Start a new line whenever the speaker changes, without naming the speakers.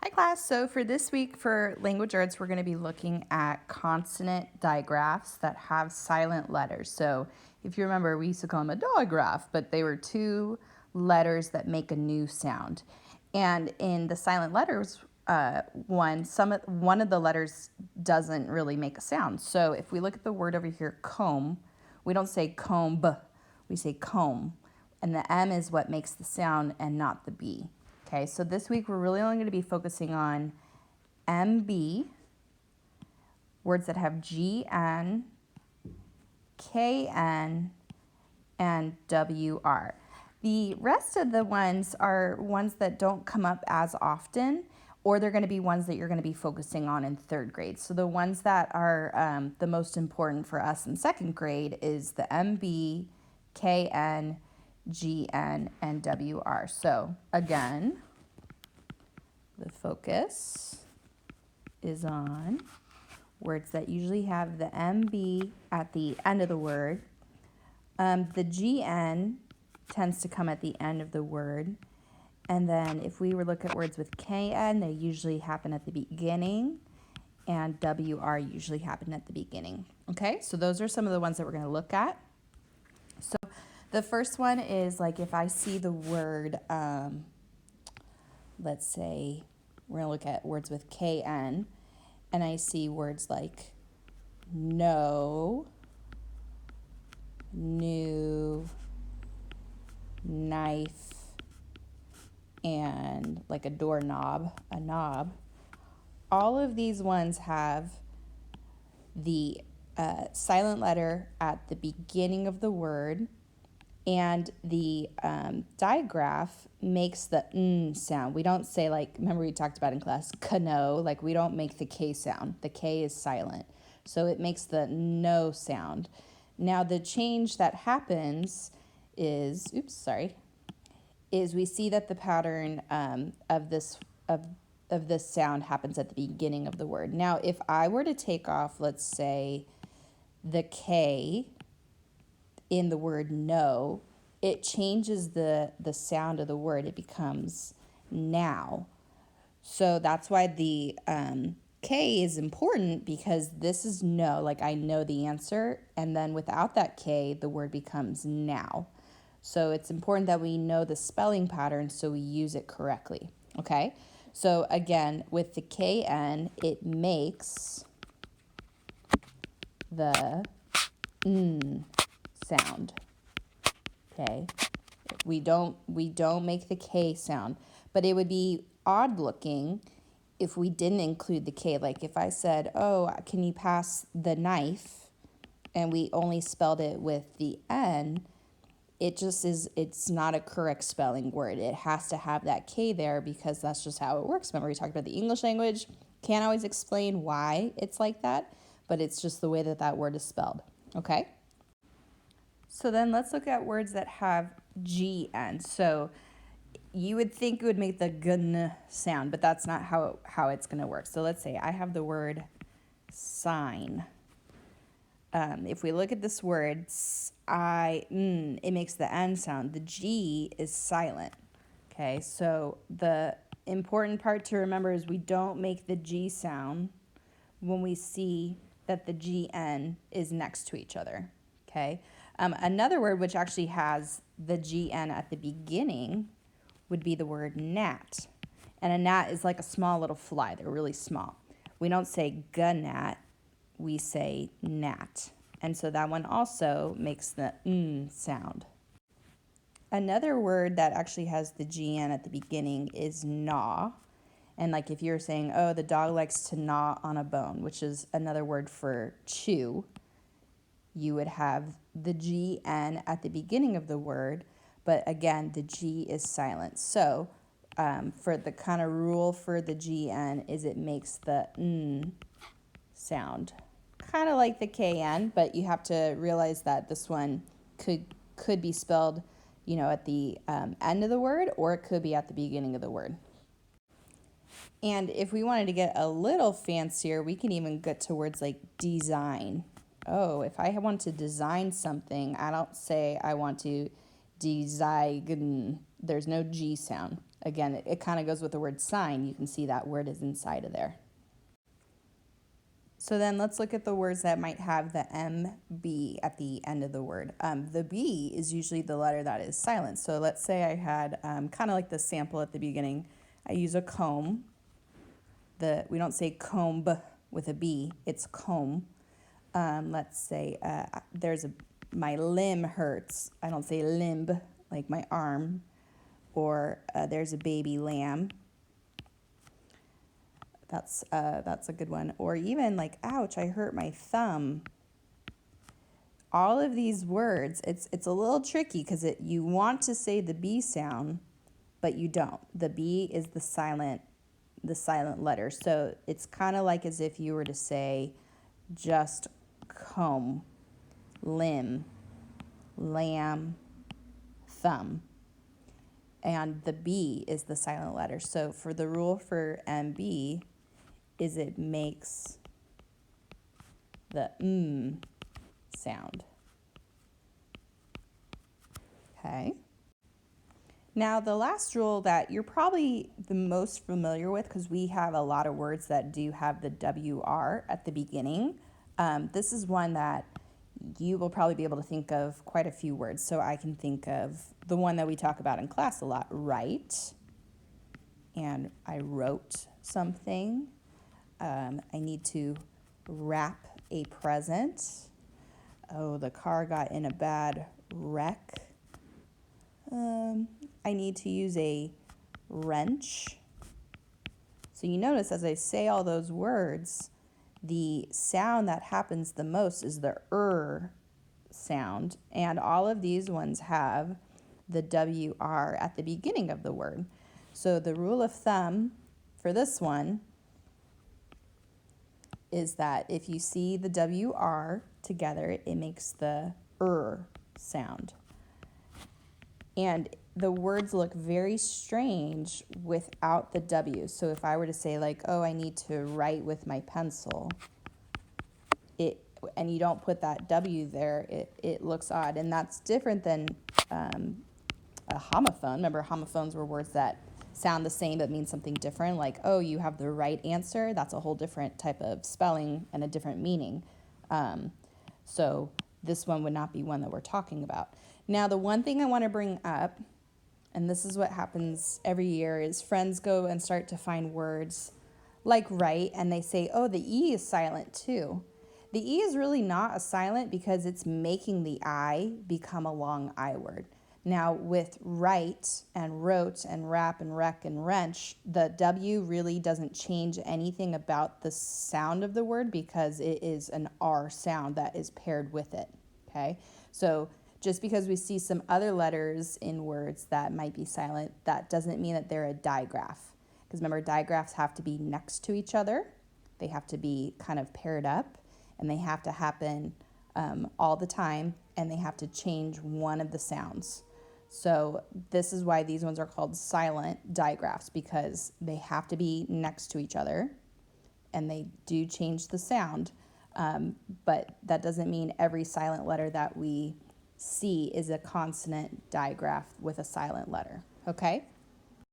Hi class, so for this week for language arts, we're going to be looking at consonant digraphs that have silent letters. So if you remember, we used to call them a digraph, but they were two letters that make a new sound. And in the silent letters one of the letters doesn't really make a sound. So if we look at the word over here, comb, we don't say comb, we say comb. And the M is what makes the sound and not the B. Okay, so this week we're really only going to be focusing on MB, words that have GN, KN, and WR. The rest of the ones are ones that don't come up as often, or they're going to be ones that you're going to be focusing on in third grade. So the ones that are the most important for us in second grade is the MB, KN, GN, and WR. So again, the focus is on words that usually have the MB at the end of the word. The GN tends to come at the end of the word. And then if we were to look at words with KN, they usually happen at the beginning, and WR usually happen at the beginning. Okay, so those are some of the ones that we're going to look at. So the first one is like if I see the word, let's say we're going to look at words with KN, and I see words like no, new, knife, and like a doorknob, a knob. All of these ones have the silent letter at the beginning of the word, and the digraph makes the n sound. We don't say, like, remember we talked about in class, cano, like we don't make the K sound. The K is silent. So it makes the no sound. Now the change that happens is, is we see that the pattern of this sound happens at the beginning of the word. Now if I were to take off, let's say, the K in the word no, it changes the sound of the word. It becomes now. So that's why the K is important, because this is no, like I know the answer, and then without that K, the word becomes now. So it's important that we know the spelling pattern so we use it correctly, okay? So again, with the KN, it makes the n sound, okay? We don't make the K sound, but it would be odd looking if we didn't include the K. Like if I said, oh, can you pass the knife? And we only spelled it with the N, it just is, it's not a correct spelling word. It has to have that K there because that's just how it works. Remember we talked about the English language. Can't always explain why it's like that, but it's just the way that that word is spelled, okay? So then let's look at words that have GN. So you would think it would make the gun sound, but that's not how it's going to work. So let's say I have the word sign. If we look at this word, it makes the N sound. The G is silent. Okay, so the important part to remember is we don't make the G sound when we see that the GN is next to each other. Okay, another word which actually has the GN at the beginning would be the word gnat. And a gnat is like a small little fly. They're really small. We don't say gnat, we say gnat. And so that one also makes the n sound. Another word that actually has the GN at the beginning is gnaw. And like if you're saying, oh, the dog likes to gnaw on a bone, which is another word for chew, you would have the GN at the beginning of the word, but again, the G is silent. So for the kind of rule for the GN is it makes the n sound. Kind of like the KN, but you have to realize that this one could be spelled, at the end of the word, or it could be at the beginning of the word. And if we wanted to get a little fancier, we can even get to words like design. Oh, if I want to design something, I don't say I want to design. There's no G sound. Again, it kind of goes with the word sign. You can see that word is inside of there. So then let's look at the words that might have the MB at the end of the word. The B is usually the letter that is silent. So let's say I had kind of like the sample at the beginning. I use a comb. We don't say comb with a B, it's comb. Let's say my limb hurts. I don't say limb, like my arm. Or there's a baby lamb. That's a good one. Or even like, ouch, I hurt my thumb. All of these words, it's a little tricky because you want to say the B sound, but you don't. The B is the silent letter. So it's kind of like as if you were to say just comb, limb, lamb, thumb. And the B is the silent letter. So for the rule for MB is it makes the sound. Okay. Now the last rule that you're probably the most familiar with, because we have a lot of words that do have the WR at the beginning. This is one that you will probably be able to think of quite a few words. So I can think of the one that we talk about in class a lot, write. And I wrote something. I need to wrap a present. Oh, the car got in a bad wreck. I need to use a wrench. So you notice as I say all those words, the sound that happens the most is the sound. And all of these ones have the WR at the beginning of the word. So the rule of thumb for this one is that if you see the WR together, it makes the sound. And the words look very strange without the W. So if I were to say like, oh, I need to write with my pencil, and you don't put that W there, it looks odd. And that's different than a homophone. Remember, homophones were words that sound the same but mean something different. Like, oh, you have the right answer. That's a whole different type of spelling and a different meaning. So this one would not be one that we're talking about. Now, the one thing I want to bring up, and this is what happens every year, is friends go and start to find words like right, and they say, oh, the E is silent too. The E is really not a silent because it's making the I become a long I word. Now, with write and wrote and wrap and wreck and wrench, the W really doesn't change anything about the sound of the word because it is an R sound that is paired with it, okay? So just because we see some other letters in words that might be silent, that doesn't mean that they're a digraph. Because remember, digraphs have to be next to each other. They have to be kind of paired up, and they have to happen all the time, and they have to change one of the sounds. So this is why these ones are called silent digraphs, because they have to be next to each other, and they do change the sound. But that doesn't mean every silent letter that we see is a consonant digraph with a silent letter, okay?